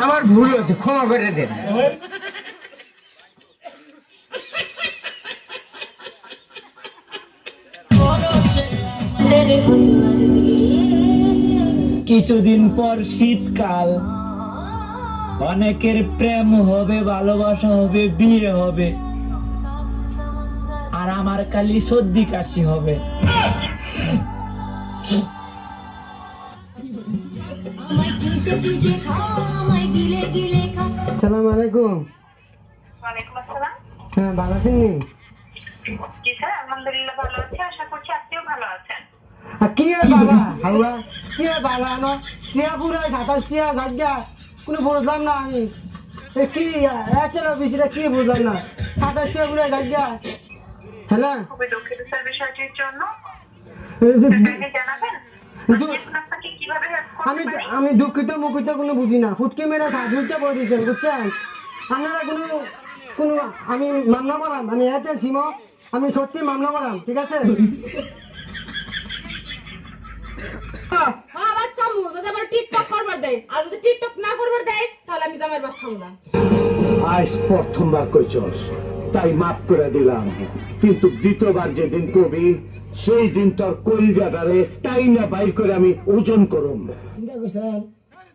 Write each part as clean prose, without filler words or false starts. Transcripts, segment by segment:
আমার ভুল হচ্ছে, ক্ষমা করে দেন। কিছুদিন পর শীতকাল, অনেকের প্রেম হবে, ভালোবাসা হবে, বিয়ে হবে, আর আমার খালি সর্দি কাশি হবে। আসসালামু আলাইকুম। ওয়ালাইকুম আসসালাম। হ্যাঁ, ভালো আছেন নি? জি স্যার, আলহামদুলিল্লাহ ভালো আছি, আশা করছি আপনিও ভালো আছেন। আর কি রে বাবা হাওয়া, কি রে বাবা না টিয়া পুরো 27 টিয়া জায়গা কোনো বুঝলাম না আমি। কি এয়ারটেল অফিসে কি বুঝলাম না, 27 টিয়া পুরো জায়গা। হ্যালো, খুবই দুঃখিত স্যার বিষয়টির জন্য। কাইন্ডলি জানাবেন আমি এখন আপনাকে কিভাবে হেল্প করতে পারি? আমি দুঃখিত মুখিত কোনো বুঝি না, ফুটকে মেরে ঝুঁকতে পড়ে দিয়েছেন বুঝছেন। আপনারা কোনো কোনো আমি মামলা করাম, আমি এয়ারটেল সিমও আমি সত্যি মামলা করাম, ঠিক আছে? আবার কামু যদি আমার টিকটক করবার দেয়, আর যদি টিকটক না করবার দেয় তাহলে আমি জামাইয়ের বাস খাবো না। আজ প্রথমবার কইছস তাই মাফ করে দিলাম, কিন্তু দ্বিতীয়বার যেদিন কবি সেই দিন তোর কলিজাটারে তাই না বাইর করে আমি ওজন করুম। চিন্তা করছেন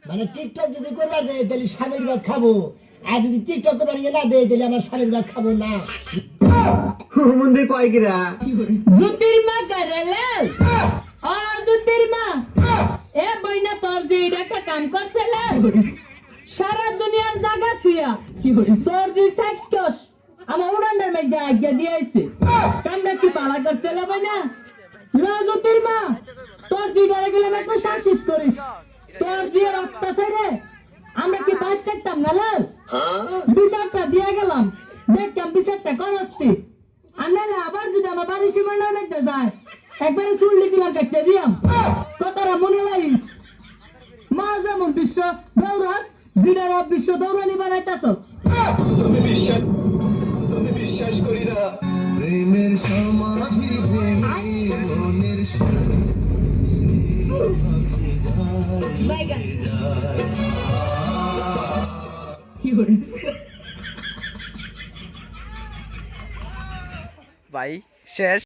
মানে টিকটক যদি করবা দেয় তাহলে স্বামীর ভাত খাবো, আর যদি টিকটক করবার না দেয় তাহলে আমার স্বামীর ভাত খাবো না। মন্দি কয় কিরা জ্যোতির্মা গরেলে ও জ্যোতির্মা এ বইনা তোর যে একটা কাম করছেলে সারা দুনিয়ার জায়গা তুইয়া তোর যে সাইকস আমার উড়ানের মধ্যে আজ্ঞা দিয়েছে কামটা কি পালা করছেলে বইনা লা জ্যোতির্মা তোর যে ডরে গেলে একটা শাসিত করিস তোর যে অত্যাচারে আমরা কি বাইর থাকতাম না লাল বিচারটা দিয়ে গেলাম দেখতাম বিচারটা করস্তি আনালে আবার যদি আমার বাড়ির সীমানা নাইতে যায় একবারে চুল্লি দিলাম কাটতে দিয়াম কথাটা মনে লাগিস মা যেমন বিশ্ব দৌড়াস জিনারা বিশ্ব দৌড়ানি বানাইতাছস বিশ্বাস করি না প্রেমের সমাধি মনের ভাই শেষ।